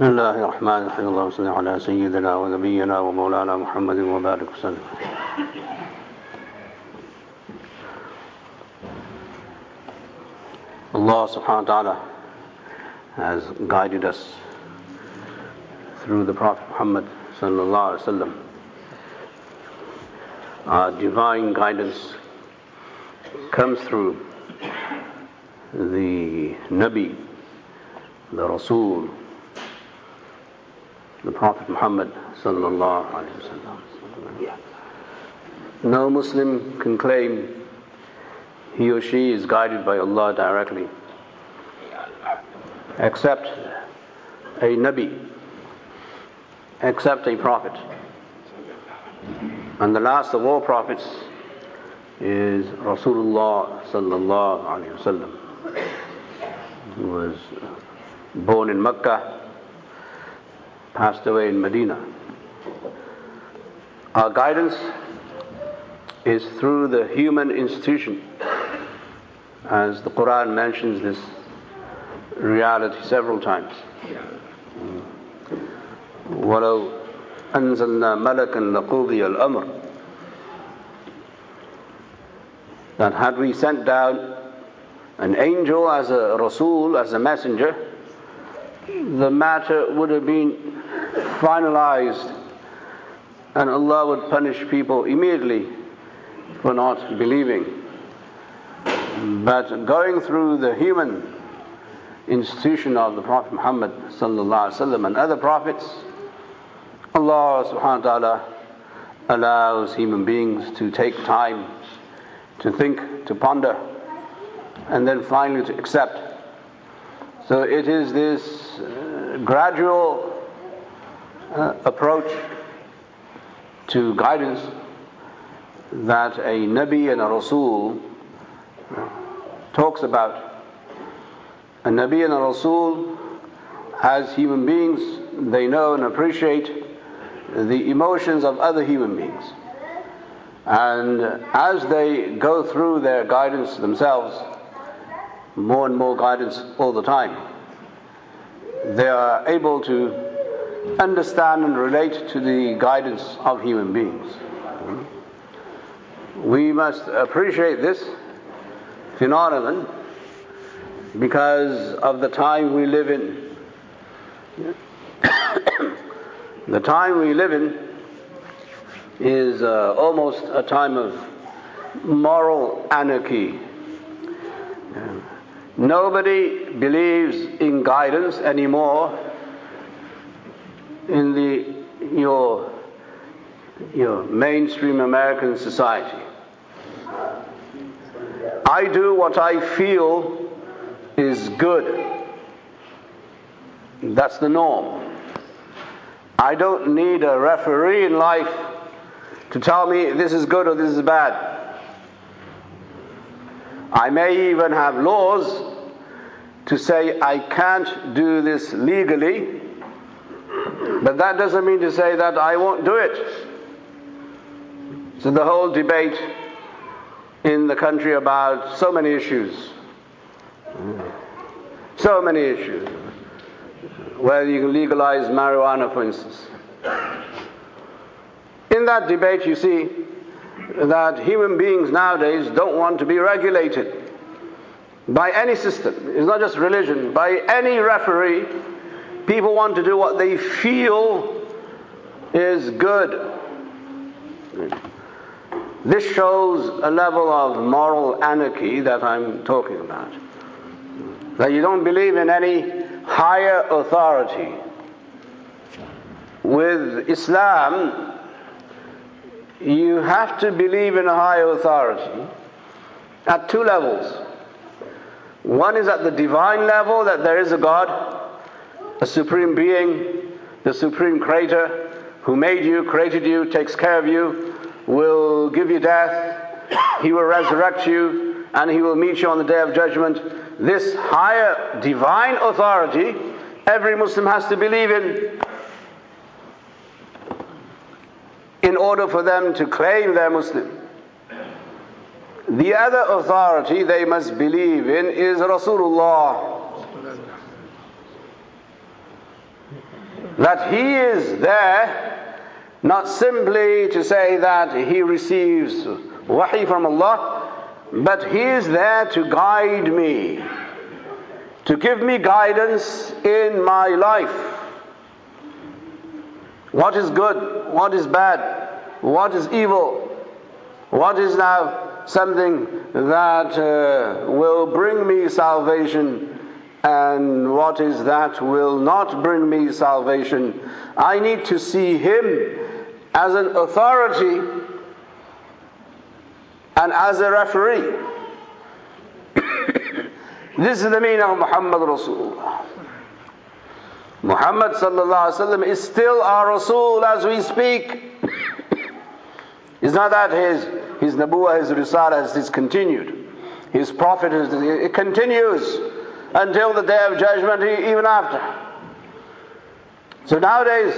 بسم الله الرحمن الرحيم اللهم صل على سيدنا ونبينا ومولانا محمد وبارك وسلم. Allah subhanahu wa ta'ala has guided us through the Prophet Muhammad sallallahu alaihi wasallam. Our divine guidance comes through the Nabi, the Rasul, the Prophet Muhammad sallallahu alaihi wasallam. No Muslim can claim he or she is guided by Allah directly, except a Nabi, except a Prophet. And the last of all prophets is Rasulullah sallallahu alaihi wasallam, who was born in Mecca, passed away in Medina. Our guidance is through the human institution, as the Quran mentions this reality several times. وَلَوْ أَنزَلْنَا مَلَكًا لَقُضِيَ الْأَمْرِ. That had we sent down an angel as a Rasul, as a messenger, the matter would have been finalized and Allah would punish people immediately for not believing. But going through the human institution of the Prophet Muhammad sallallahu alaihi wasallam and other prophets, Allah subhanahu wa ta'ala allows human beings to take time to think, to ponder, and then finally to accept. So it is this gradual approach to guidance that a Nabi and a Rasul talks about. A Nabi and a Rasul, as human beings, they know and appreciate the emotions of other human beings. And as they go through their guidance themselves, more and more guidance all the time, they are able to understand and relate to the guidance of human beings. We must appreciate this phenomenon because of the time we live in. The time we live in is almost a time of moral anarchy. Nobody believes in guidance anymore in your mainstream American society. I do what I feel is good. That's the norm. I don't need a referee in life to tell me this is good or this is bad. I may even have laws to say I can't do this legally, but that doesn't mean to say that I won't do it. So the whole debate in the country about so many issues, whether you can legalize marijuana, for instance. In that debate, you see that human beings nowadays don't want to be regulated by any system. It's not just religion, by any referee. People want to do what they feel is good. This shows a level of moral anarchy that I'm talking about. That you don't believe in any higher authority. With Islam, you have to believe in a higher authority at two levels. One is at the divine level, that there is a God, a supreme being, the supreme creator, who made you, created you, takes care of you, will give you death, He will resurrect you, and He will meet you on the Day of Judgment. This higher divine authority, every Muslim has to believe in order for them to claim they're Muslim. The other authority they must believe in is Rasulullah. That he is there not simply to say that he receives wahi from Allah, but he is there to guide me, to give me guidance in my life. What is good, what is bad, what is evil, what is now something that will bring me salvation, and what is that will not bring me salvation. I need to see him as an authority and as a referee. This is the meaning of Muhammad Rasulullah. Muhammad sallallahu alaihi wasallam is still our Rasul as we speak. It's not that his Nabuwah, his Risala has discontinued. His Prophet, it continues until the Day of Judgment, even after. So nowadays,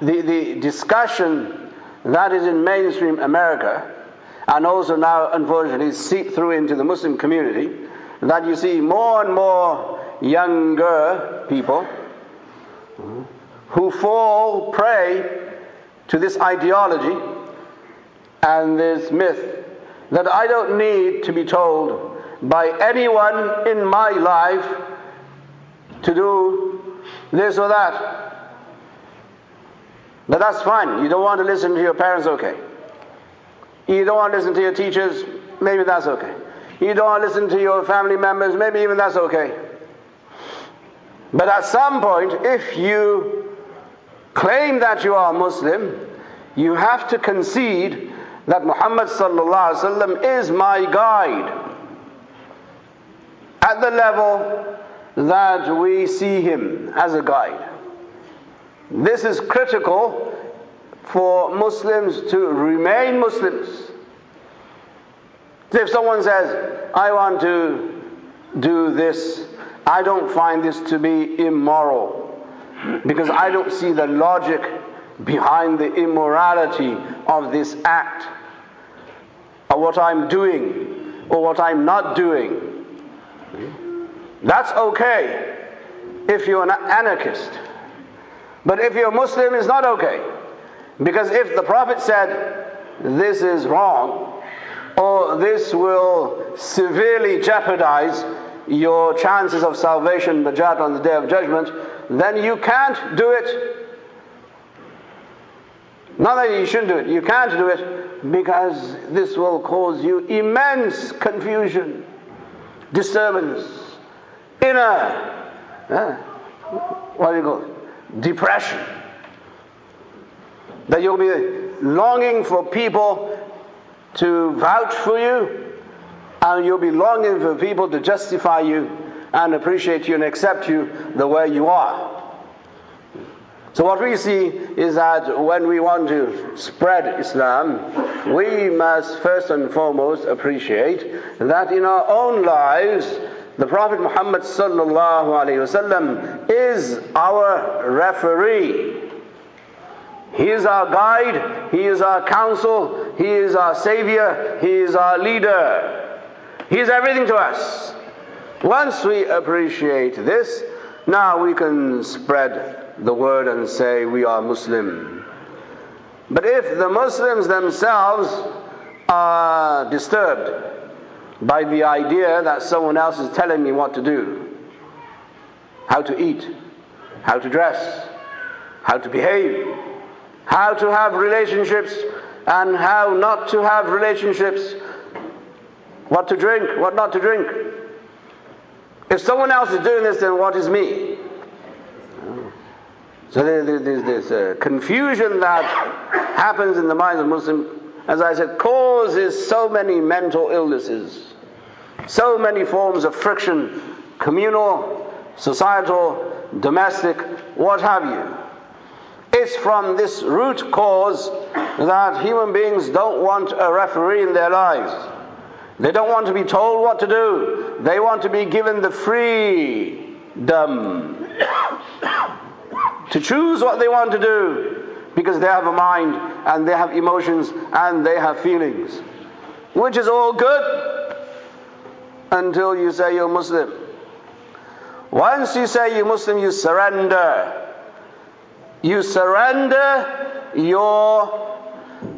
the discussion that is in mainstream America, and also now unfortunately seep through into the Muslim community, that you see more and more younger people who fall prey to this ideology and this myth that I don't need to be told by anyone in my life to do this or that. But that's fine. You don't want to listen to your parents, okay. You don't want to listen to your teachers, maybe that's okay. You don't want to listen to your family members, maybe even that's okay. But at some point, if you claim that you are Muslim, you have to concede that Muhammad sallallahu alaihi wasallam is my guide at the level that we see him as a guide. This is critical for Muslims to remain Muslims. If someone says, I want to do this, I don't find this to be immoral, because I don't see the logic behind the immorality of this act, or what I'm doing, or what I'm not doing. That's okay if you're an anarchist. But if you're a Muslim, it's not okay. Because if the Prophet said, this is wrong, or this will severely jeopardize your chances of salvation, Najat, on the Day of Judgment, then you can't do it. Not that you shouldn't do it, you can't do it, because this will cause you immense confusion, disturbance, inner, what do you call it? Depression. That you'll be longing for people to vouch for you, and you'll be longing for people to justify you and appreciate you and accept you the way you are. So what we see is that when we want to spread Islam, we must first and foremost appreciate that in our own lives, the Prophet Muhammad sallallahu alaihi wasallam is our referee. He is our guide, he is our counsel, he is our savior, he is our leader. He is everything to us. Once we appreciate this, now we can spread the word and say we are Muslim. But if the Muslims themselves are disturbed by the idea that someone else is telling me what to do, how to eat, how to dress, how to behave, how to have relationships and how not to have relationships, what to drink, what not to drink. If someone else is doing this, then what is me? So there's this confusion that happens in the minds of Muslims, as I said, causes so many mental illnesses, so many forms of friction, communal, societal, domestic, what have you. It's from this root cause that human beings don't want a referee in their lives. They don't want to be told what to do. They want to be given the freedom to choose what they want to do, because they have a mind and they have emotions and they have feelings, which is all good until you say you're Muslim. Once you say you're Muslim, you surrender You surrender your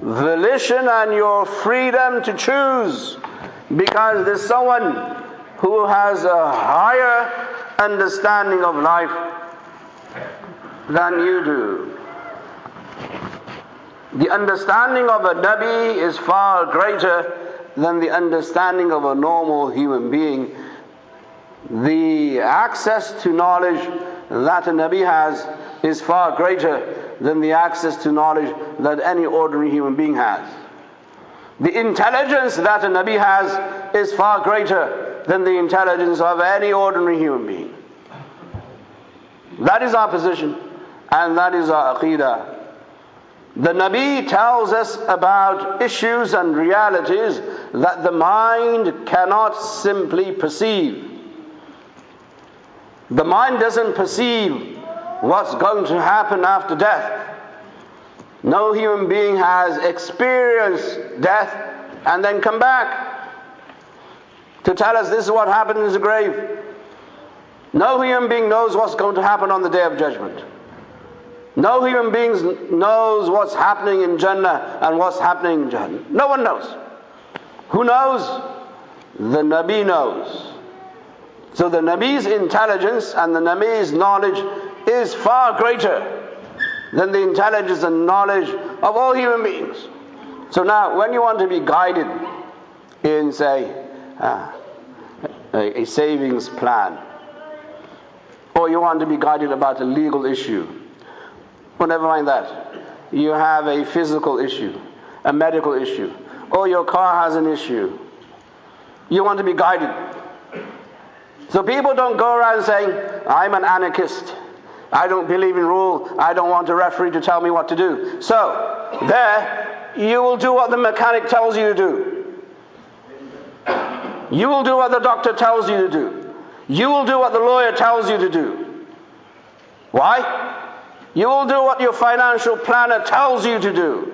volition and your freedom to choose, because there's someone who has a higher understanding of life than you do. The understanding of a Nabi is far greater than the understanding of a normal human being. The access to knowledge that a Nabi has is far greater than the access to knowledge that any ordinary human being has. The intelligence that a Nabi has is far greater than the intelligence of any ordinary human being. That is our position, and that is our aqeedah. The Nabi tells us about issues and realities that the mind cannot simply perceive. The mind doesn't perceive what's going to happen after death. No human being has experienced death and then come back to tell us this is what happened in the grave. No human being knows what's going to happen on the Day of Judgment. No human being knows what's happening in Jannah and what's happening in Jahannam. No one knows. Who knows? The Nabi knows. So the Nabi's intelligence and the Nabi's knowledge is far greater than the intelligence and knowledge of all human beings. So now, when you want to be guided in, say, a savings plan, or you want to be guided about a legal issue, well, never mind that. You have a physical issue, a medical issue, or your car has an issue. You want to be guided. So people don't go around saying, I'm an anarchist. I don't believe in rule. I don't want a referee to tell me what to do. So, there, you will do what the mechanic tells you to do. You will do what the doctor tells you to do. You will do what the lawyer tells you to do. Why? You will do what your financial planner tells you to do.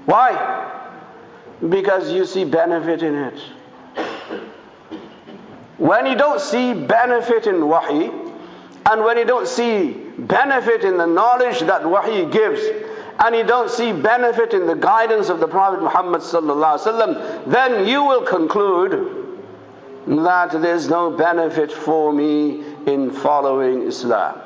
Why? Because you see benefit in it. When you don't see benefit in wahi, and when you don't see benefit in the knowledge that wahi gives, and you don't see benefit in the guidance of the Prophet Muhammad sallallahu alaihi wasallam, then you will conclude that there's no benefit for me in following Islam.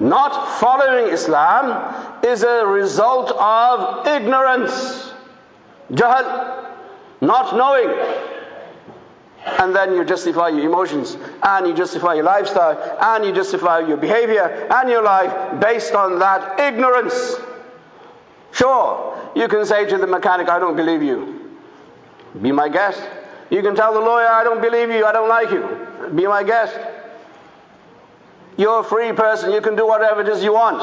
Not following Islam is a result of ignorance, jahl, not knowing. And then you justify your emotions, and you justify your lifestyle, and you justify your behavior and your life based on that ignorance. Sure, you can say to the mechanic, I don't believe you. Be my guest. You can tell the lawyer, I don't believe you, I don't like you. Be my guest. You're a free person, you can do whatever it is you want.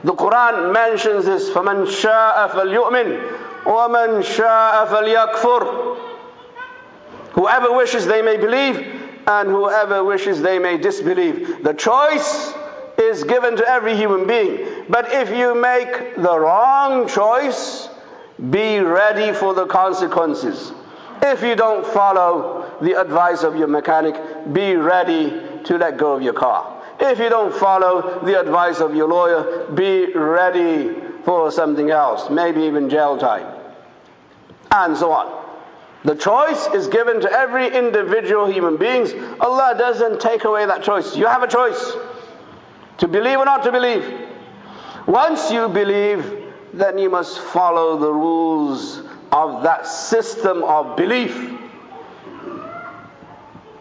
The Quran mentions this, فَمَنْ شَاءَ فَلْيُؤْمِنْ وَمَنْ شَاءَ فَلْيَكْفُرْ. Whoever wishes they may believe, and whoever wishes they may disbelieve. The choice is given to every human being. But if you make the wrong choice, be ready for the consequences. If you don't follow the advice of your mechanic, be ready to let go of your car. If you don't follow the advice of your lawyer, be ready for something else, maybe even jail time, and so on. The choice is given to every individual human being. Allah doesn't take away that choice. You have a choice to believe or not to believe. Once you believe, then you must follow the rules of that system of belief.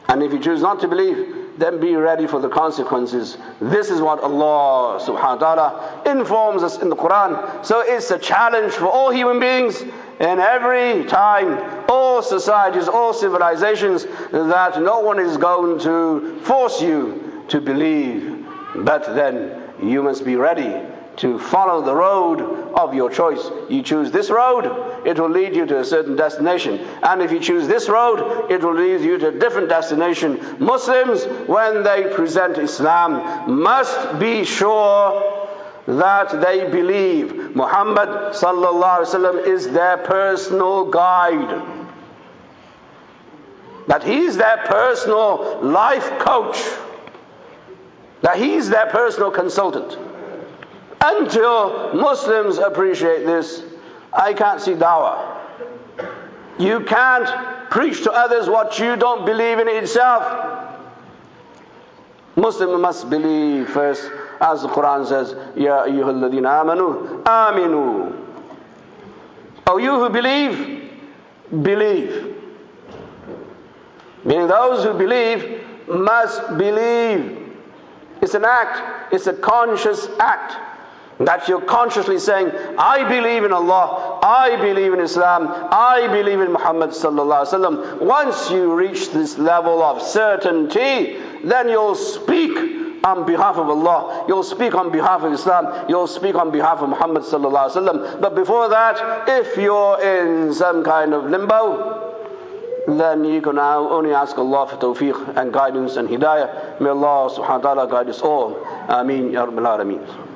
And if you choose not to believe, then be ready for the consequences. This is what Allah subhanahu wa ta'ala informs us in the Quran. So it's a challenge for all human beings in every time, all societies, all civilizations, that no one is going to force you to believe. But then you must be ready to follow the road of your choice. You choose this road, it will lead you to a certain destination. And if you choose this road, it will lead you to a different destination. Muslims, when they present Islam, must be sure that they believe Muhammad sallallahu alaihi wasallam is their personal guide, that he is their personal life coach. that he's their personal consultant. Until Muslims appreciate this, I can't see dawah. You can't preach to others what you don't believe in itself. Muslim must believe first, as the Quran says, Ya ayyuhalladhina amanu, aminu. Oh, you who believe, believe. Meaning those who believe must believe. It's an act, it's a conscious act. That you're consciously saying, I believe in Allah, I believe in Islam, I believe in Muhammad sallallahu alaihi wasallam. Once you reach this level of certainty, then you'll speak on behalf of Allah, you'll speak on behalf of Islam, you'll speak on behalf of Muhammad sallallahu alaihi wasallam. But before that, if you're in some kind of limbo, then you can now only ask Allah for tawfiq and guidance and hidayah. May Allah subhanahu wa ta'ala guide us all. Ameen ya Rabbil Alameen.